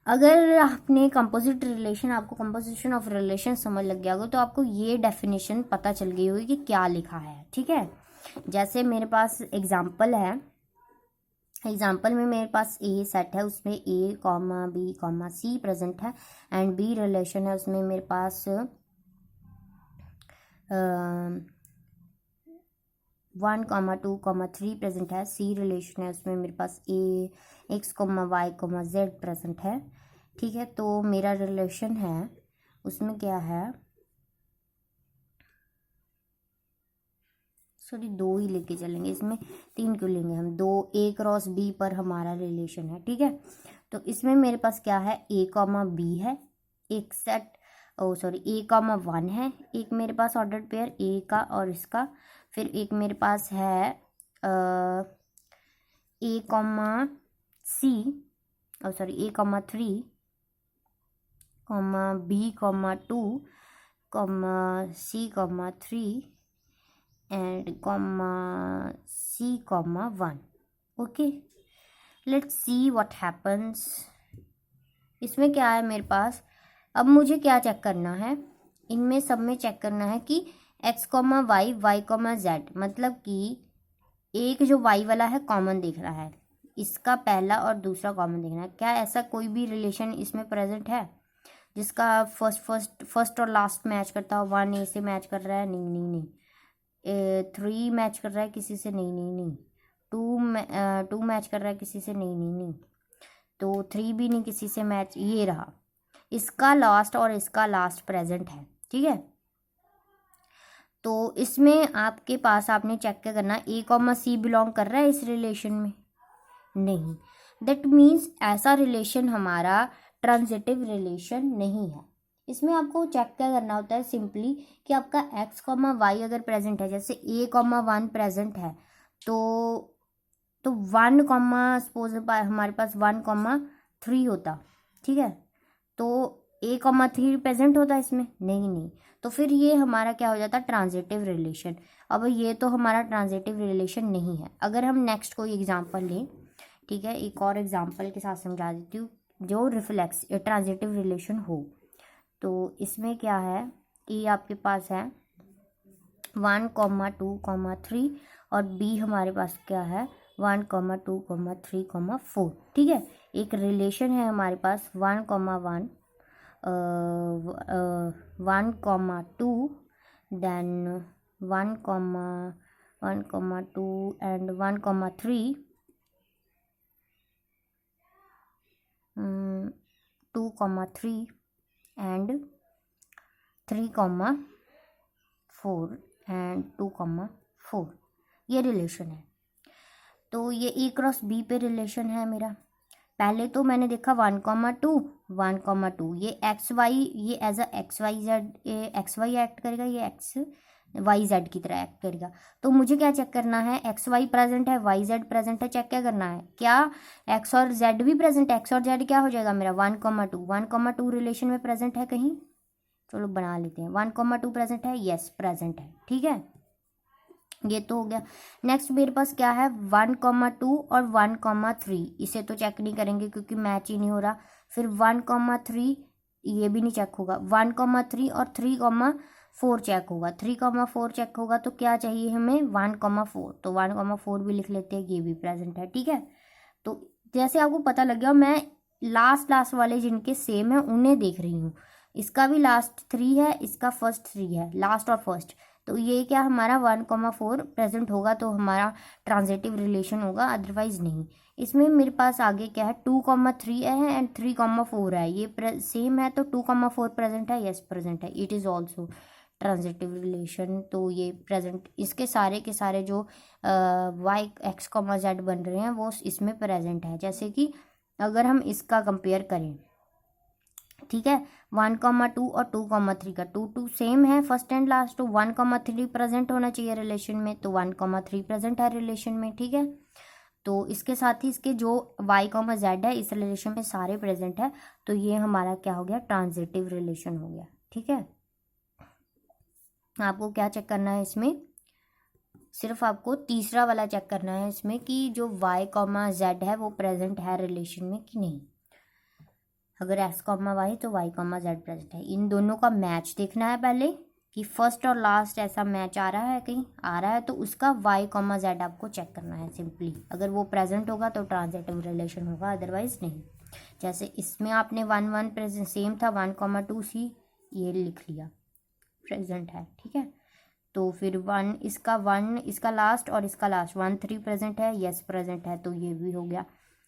अगर आपने कंपोजिट रिलेशन, आपको कंपोजिशन ऑफ रिलेशन समझ लग गया होगा, तो आपको ये डेफिनेशन पता चल गई होगी कि क्या लिखा है, ठीक है। जैसे मेरे पास एग्जांपल है, एग्जांपल में मेरे पास ए सेट है, उसमें ए कॉमा बी कॉमा सी प्रेजेंट है, एंड बी रिलेशन है, उसमें मेरे पास 1,2,3 प्रेजेंट है। सी रिलेशन है, उसमें मेरे पास a X comma Y comma Z present है, ठीक है। तो मेरा रिलेशन है उसमें क्या है, सॉरी 2 ही लेके चलेंगे, इसमें 3 क्यों लेंगे हम, 2 ए क्रॉस बी पर हमारा रिलेशन है, ठीक है। तो इसमें मेरे पास क्या है, ए कॉमा बी है, एक set, O sorry A comma 1 है, एक मेरे पास ऑर्डर्ड पेयर ए का और इसका, फिर एक मेरे पास है A comma C, oh sorry A comma 3 comma B comma 2 comma C comma 3 and comma C comma 1। Okay, let's see what happens. इसमें क्या है मेरे पास, अब मुझे क्या चेक करना है, इनमें सब में चेक करना है कि x comma y, y comma z, मतलब कि एक जो वाई वाला है कॉमन दिख रहा है, इसका पहला और दूसरा कॉमन दिख रहा है। क्या ऐसा कोई भी रिलेशन इसमें प्रेजेंट है जिसका फर्स्ट और लास्ट मैच करता हो, 1 ए से मैच कर रहा है, नहीं 3 मैच कर रहा है किसी से, नहीं 2 मैच कर रहा है किसी से, नहीं तो 3 भी नहीं किसी से मैच, ये रहा, इसका लास्ट और इसका लास्ट प्रेजेंट है, ठीक है। तो इसमें आपके पास आपने चेक क्या करना, ए कॉमा सी बिलोंग कर रहा है इस रिलेशन में, नहीं, दैट मीन्स ऐसा रिलेशन हमारा ट्रांजिटिव रिलेशन नहीं है। इसमें आपको चेक क्या करना होता है, सिंपली कि आपका एक्स कॉमा वाई अगर प्रेजेंट है, जैसे ए कॉमा 1 प्रेजेंट है, तो 1 कॉमा सपोज हमारे पास 1,3 होता, ठीक है, तो ए कॉमा 3 प्रेजेंट होता है इसमें, नहीं, तो फिर ये हमारा क्या हो जाता है, ट्रांजिटिव रिलेशन। अब ये तो हमारा ट्रांजिटिव रिलेशन नहीं है। अगर हम नेक्स्ट कोई एग्जांपल लें, ठीक है, एक और एग्जांपल के साथ समझा देती हूँ। जो रिफ्लेक्स ट्रांजिटिव रिलेशन हो। तो इसमें क्या है कि आपके पास है 1,2,3 और बी हमारे पास क्या है 1,2,3,4। ठीक है, एक रिलेशन है हमारे पास 1,1 1,2 देन 1,2 एंड 1,3 2,3 एंड 3,4 एंड 2,4 ये रिलेशन है। तो ये ए क्रॉस बी पे रिलेशन है मेरा। पहले तो मैंने देखा 1,2 ये एक्स वाई, ये as a x y z x y act करेगा, ये एक्स वाई जेड की तरह एक्ट करेगा। तो मुझे क्या चेक करना है, एक्स वाई प्रेजेंट है, वाई जेड प्रेजेंट है, चेक क्या करना है, क्या एक्स और जेड भी प्रेजेंट है। एक्स और जेड क्या हो जाएगा मेरा 1,2 रिलेशन में प्रेजेंट है कहीं, चलो बना लेते हैं 1,2 प्रेजेंट है, यस प्रेजेंट है। ठीक है, ये तो हो गया। नेक्स्ट मेरे पास क्या है 1,2 और 1,3, इसे तो चेक नहीं करेंगे क्योंकि मैच ही नहीं हो रहा। फिर 1,3 ये भी नहीं चेक होगा, 1,3 और 3,4 चेक होगा, 3,4 चेक होगा। तो क्या चाहिए हमें 1,4, तो 1,4 भी लिख लेते हैं, ये भी प्रेजेंट है। ठीक है, तो जैसे आपको पता लग गया, मैं लास्ट वाले जिनके सेम है उन्हें देख रही हूँ। इसका भी लास्ट 3 है, इसका फर्स्ट 3 है, लास्ट और फर्स्ट। तो ये क्या हमारा 1,4 प्रेजेंट होगा तो हमारा ट्रांजिटिव रिलेशन होगा, अदरवाइज नहीं। इसमें मेरे पास आगे क्या है 2,3 है एंड 3,4 है, ये सेम है तो 2,4 प्रेजेंट है, यस प्रेजेंट है, it is also transitive relation. तो ये प्रेजेंट, इसके सारे के सारे जो वाई एक्स कॉमा जेड बन रहे हैं वो इसमें प्रेजेंट है। जैसे कि अगर हम इसका कंपेयर करें, ठीक है, 1,2 और 2,3 का 2 सेम है फर्स्ट एंड लास्ट, तो 1,3 प्रेजेंट होना चाहिए रिलेशन में, तो 1,3 प्रेजेंट है रिलेशन में। ठीक है, तो इसके साथ ही इसके जो y, z है इस रिलेशन में सारे प्रेजेंट है, तो ये हमारा क्या हो गया ट्रांजिटिव रिलेशन हो गया। ठीक है, आपको क्या चेक करना है इसमें, सिर्फ आपको तीसरा वाला चेक करना है इसमें कि जो y, z है वो प्रेजेंट है रिलेशन में कि नहीं। अगर x, y तो y, z प्रेजेंट है। इन दोनों का मैच देखना है पहले कि फर्स्ट और लास्ट ऐसा मैच आ रहा है, कहीं आ रहा है तो उसका y, z आपको चेक करना है सिंपली। अगर वो प्रेजेंट होगा तो ट्रांजिटिव रिलेशन होगा, अदरवाइज नहीं। जैसे इसमें आपने 1,1 प्रेजेंट सेम था, 1,2 सी ये लिख लिया प्रेजेंट है। ठीक है, तो फिर 1 इसका लास्ट और इसका लास्ट 1,3 प्रेजेंट है, यस प्रेजेंट है, तो ये भी हो गया।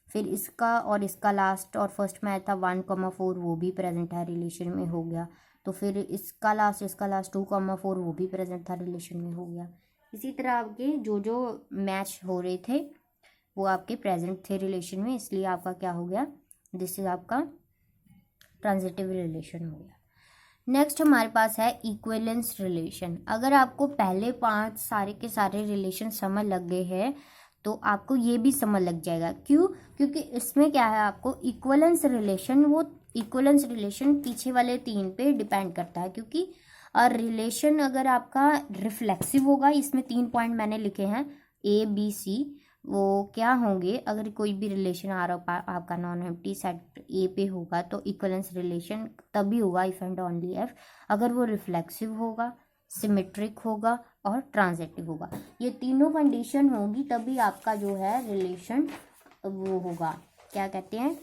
फिर इसका और इसका लास्ट और फर्स्ट में आया था 1,4 वो भी प्रेजेंट है रिलेशन में, हो गया। तो फिर इसका लास्ट 2,4 वो भी प्रेजेंट था रिलेशन में, हो गया। इसी तरह आपके जो जो मैच हो रहे थे वो आपके प्रेजेंट थे रिलेशन में, इसलिए आपका क्या हो गया, दिस इज आपका ट्रांजिटिव रिलेशन हो गया। नेक्स्ट हमारे पास है इक्विवेलेंस रिलेशन। अगर आपको पहले 5 सारे के सारे रिलेशन समझ लग गए हैं तो आपको ये भी समझ लग जाएगा। क्यों? क्योंकि इसमें क्या है, आपको इक्विवेलेंस रिलेशन, वो इक्विवेलेंस रिलेशन पीछे वाले 3 पे डिपेंड करता है। क्योंकि रिलेशन अगर आपका रिफ्लेक्सिव होगा, इसमें 3 पॉइंट मैंने लिखे हैं ABC, वो क्या होंगे, अगर कोई भी रिलेशन आ रहा आपका नॉन एम्प्टी सेट ए पे होगा तो इक्विवेलेंस रिलेशन तभी होगा इफ एंड ओनली इफ अगर वो रिफ्लेक्सिव होगा, सिमेट्रिक होगा और ट्रांजिटिव होगा। ये तीनों कंडीशन होगी तभी आपका जो है रिलेशन वो होगा, क्या कहते हैं,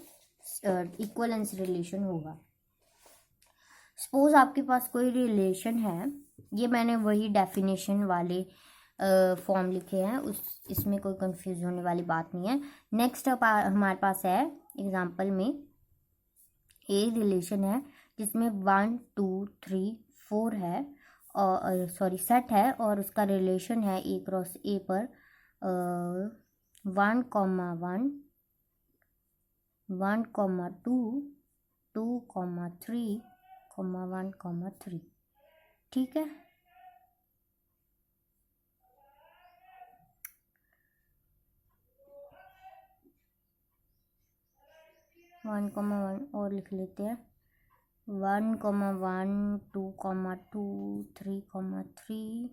इक्विवेलेंस रिलेशन होगा। सपोज आपके पास कोई रिलेशन है, ये मैंने वही डेफिनेशन वाले फॉर्म लिखे हैं, इसमें कोई कंफ्यूज होने वाली बात नहीं है। नेक्स्ट हमारे पास है एग्जांपल में ए रिलेशन है जिसमें 1, 2, 3, 4 है और सॉरी सेट है और उसका रिलेशन है ए क्रॉस ए पर 1,1, 1,2, 2,3, 1,3। ठीक है, 1,1 और लिख लेते हैं 1,1, 2,2, 3,3,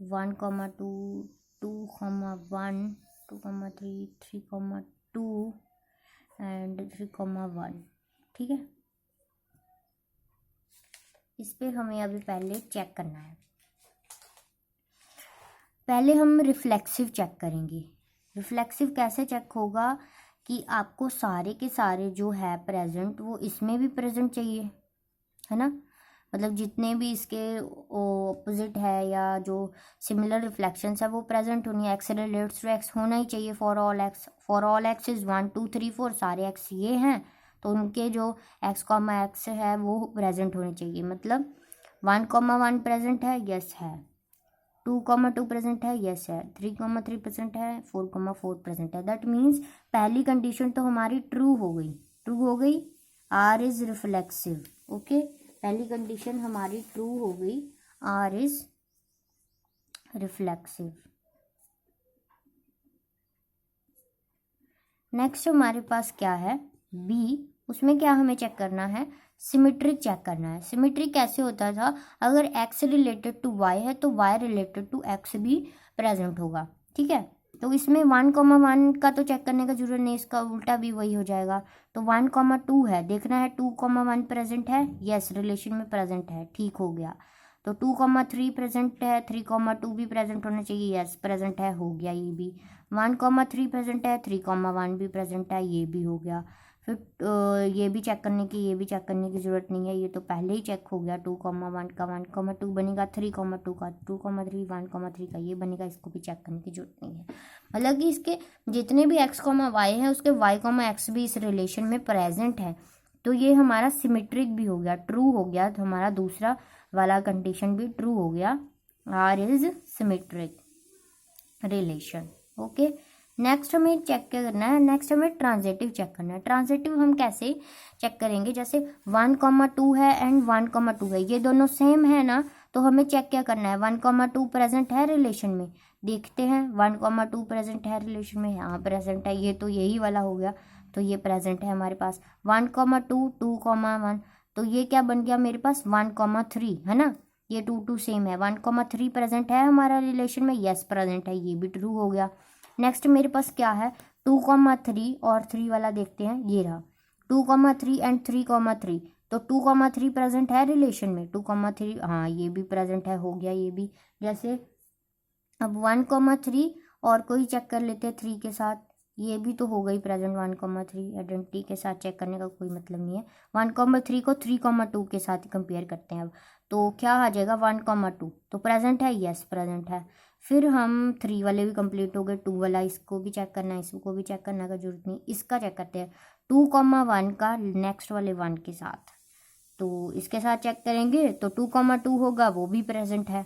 1,2, 2,1, 2,3, 3,2 एंड 3,1, ठीक है। इस पे हमें अभी पहले चेक करना है। पहले हम रिफ्लेक्सिव चेक करेंगे। रिफ्लेक्सिव कैसे चेक होगा कि आपको सारे के सारे जो है प्रेजेंट वो इसमें भी प्रेजेंट चाहिए, है ना। मतलब जितने भी इसके ऑपोजिट है या जो सिमिलर रिफ्लेक्शंस है वो प्रेजेंट होनी है। एक्स रिलेट्स टू एक्स होना ही चाहिए for all x. For all x is 1 2 3 4, सारे एक्स ये हैं तो उनके जो एक्स कॉमा एक्स है वो प्रेजेंट होने चाहिए। मतलब 1,1 प्रेजेंट है, यस है। 2,2 प्रेजेंट है, यस है। 3,3 प्रेजेंट है, 4,4 प्रेजेंट है। दैट मीन्स पहली कंडीशन तो हमारी ट्रू हो गई। ट्रू हो गई, आर इज रिफ्लेक्सिव। ओके, पहली कंडीशन हमारी ट्रू हो गई, आर इज रिफ्लेक्सिव। नेक्स्ट हमारे पास क्या है, बी। उसमें क्या हमें चेक करना है, सिमेट्रिक चेक करना है। सिमेट्रिक कैसे होता था, अगर x रिलेटेड टू y है तो y रिलेटेड टू x भी प्रेजेंट होगा, ठीक है। तो इसमें 1,1 का तो चेक करने का जरूरत नहीं, इसका उल्टा भी वही हो जाएगा। तो 1,2 है, देखना है 2,1 प्रेजेंट है, यस रिलेशन में प्रेजेंट है, ठीक हो गया। तो 2,3 प्रेजेंट है, 3,2 भी प्रेजेंट होना चाहिए, यस प्रेजेंट है, हो गया ये भी। 1,3 प्रेजेंट है, 3,1 भी प्रेजेंट है, ये भी हो गया। फिर ये भी चेक करने की, ये भी चेक करने की ज़रूरत नहीं है, ये तो पहले ही चेक हो गया। 2,1 का 1,2 बनेगा, 3,2 का 2,3, 1,3 का ये बनेगा, इसको भी चेक करने की जरूरत नहीं है। मतलब कि इसके जितने भी x, y है उसके y, x भी इस रिलेशन में प्रेजेंट है। तो ये हमारा सिमेट्रिक भी हो गया, ट्रू हो गया। तो हमारा दूसरा वाला कंडीशन भी ट्रू हो गया, R is symmetric relation. Okay, next हमें चेक क्या करना है, नेक्स्ट हमें ट्रांजिटिव चेक करना है। ट्रांजिटिव हम कैसे चेक करेंगे, जैसे 1,2 है एंड 1,2 है, ये दोनों सेम है ना, तो हमें चेक क्या करना है, 1,2 प्रेजेंट है रिलेशन में, देखते हैं 1,2 प्रेजेंट है रिलेशन में, हाँ प्रेजेंट है, ये तो यही वाला हो गया, तो ये प्रेजेंट है हमारे पास। 1,2 2,1, तो ये क्या बन गया मेरे पास 1,3, है ना, ये 2 सेम है। 1,3 प्रेजेंट है हमारा रिलेशन में, यस प्रेजेंट है, ये भी ट्रू हो गया। नेक्स्ट मेरे पास क्या है, 2,3 और 3 वाला देखते हैं, ये रहा 2,3 एंड 3,3, तो 2,3 प्रेजेंट है रिलेशन में, 2,3 हाँ ये भी प्रेजेंट है, हो गया ये भी। जैसे अब 1,3 और कोई चेक कर लेते हैं 3 के साथ, ये भी तो हो गई प्रेजेंट 1,3, आइडेंटिटी के साथ चेक करने का कोई मतलब नहीं है। 1,3 को 3,2 के साथ कंपेयर करते हैं अब, तो क्या आ जाएगा 1,2, तो प्रेजेंट है, यस प्रेजेंट है। फिर हम 3 वाले भी कंप्लीट हो गए, 2 वाला इसको भी चेक करना है, इसको भी चेक करने का जरूरत नहीं, इसका चेक करते हैं 2,1 का नेक्स्ट वाले 1 के साथ, तो इसके साथ चेक करेंगे तो 2,2 होगा, वो भी प्रेजेंट है।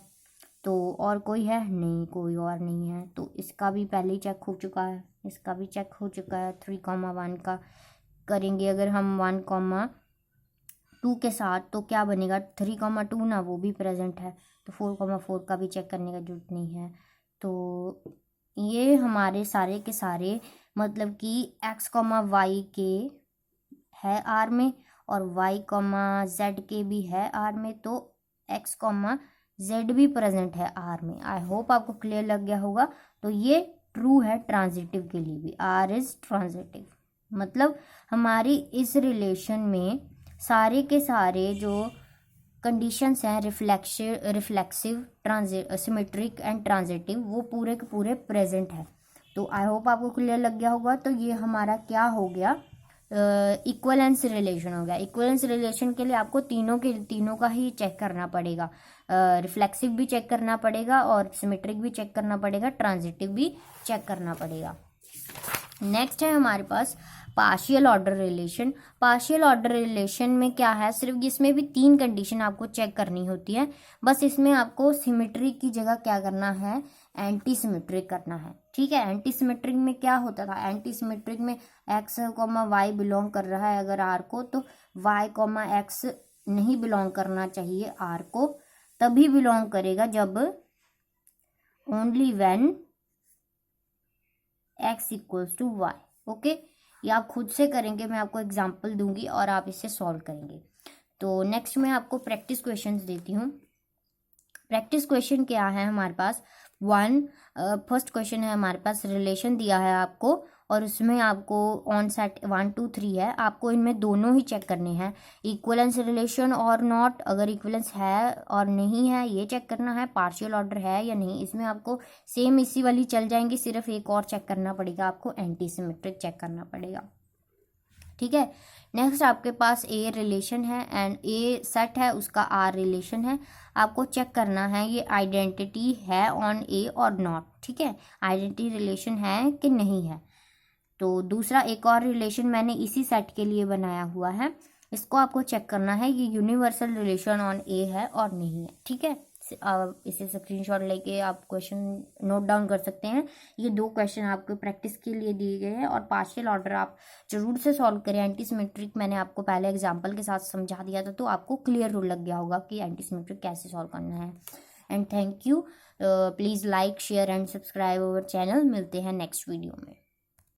तो और कोई है नहीं, कोई और नहीं है, तो इसका भी पहले ही चेक हो चुका है, इसका भी चेक हो चुका है। 3,1 का करेंगे अगर हम 1,2 के साथ, तो क्या बनेगा 3,2 ना, वो भी प्रेजेंट है, तो 4,4 का भी चेक करने का जरूरत नहीं है। तो ये हमारे सारे के सारे मतलब कि x, y के है आर में और y, z के भी है आर में, तो x, z भी प्रेजेंट है आर में। आई होप आपको क्लियर लग गया होगा। तो ये ट्रू है ट्रांजिटिव के लिए भी, आर इज ट्रांजिटिव। मतलब हमारी इस रिलेशन में सारे के सारे जो कंडीशंस हैं, रिफ्लेक्सिव, सिमेट्रिक एंड ट्रांजिटिव, वो पूरे के पूरे प्रेजेंट है। तो आई होप आपको क्लियर लग गया होगा। तो ये हमारा क्या हो गया, इक्वलेंस रिलेशन हो गया। इक्वलेंस रिलेशन के लिए आपको तीनों का ही चेक करना पड़ेगा, रिफ्लेक्सिव भी चेक करना पड़ेगा और सिमेट्रिक भी चेक करना पड़ेगा, ट्रांजिटिव भी चेक करना पड़ेगा। नेक्स्ट है हमारे पास partial order relation. Partial order relation में क्या है, सिर्फ इसमें भी 3 कंडीशन आपको चेक करनी होती है। बस इसमें आपको सिमेट्रिक की जगह क्या करना है, एंटी सिमेट्रिक करना है, ठीक है। एंटी सिमेट्रिक में क्या होता था, एंटी सिमेट्रिक में x, y बिलोंग कर रहा है अगर r को, तो y, x नहीं बिलोंग करना चाहिए r को, तभी बिलोंग करेगा जब only when x equals to y। ओके, ये आप खुद से करेंगे, मैं आपको एग्जांपल दूंगी और आप इसे सॉल्व करेंगे। तो नेक्स्ट मैं आपको प्रैक्टिस क्वेश्चंस देती हूँ। प्रैक्टिस क्वेश्चन क्या है हमारे पास, फर्स्ट क्वेश्चन है हमारे पास, रिलेशन दिया है आपको और उसमें आपको ऑन सेट 1 2 3 है, आपको इनमें दोनों ही चेक करने हैं, इक्वलेंस रिलेशन और नॉट, अगर इक्वलेंस है और नहीं है ये चेक करना है, पार्शियल ऑर्डर है या नहीं, इसमें आपको सेम इसी वाली चल जाएंगी, सिर्फ एक और चेक करना पड़ेगा, आपको एंटी सिमेट्रिक चेक करना पड़ेगा। ठीक है, नेक्स्ट आपके पास ए रिलेशन है एंड ए सेट है, उसका आर रिलेशन है, आपको चेक करना है ये आइडेंटिटी है ऑन ए और नॉट। ठीक है, आइडेंटिटी रिलेशन है कि नहीं है। तो दूसरा एक और रिलेशन मैंने इसी सेट के लिए बनाया हुआ है, इसको आपको चेक करना है ये यूनिवर्सल रिलेशन ऑन ए है और नहीं है। ठीक है, आप इसे स्क्रीनशॉट लेके आप क्वेश्चन नोट डाउन कर सकते हैं। ये 2 क्वेश्चन आपको प्रैक्टिस के लिए दिए गए हैं और पार्शियल ऑर्डर आप जरूर से सॉल्व करें। एंटी सिमेट्रिक मैंने आपको पहले एग्जांपल के साथ समझा दिया था, तो आपको क्लियर रूल लग गया होगा कि एंटी सिमेट्रिक कैसे सॉल्व करना है। And thank you, please like share and subscribe our channel. मिलते हैं नेक्स्ट वीडियो में।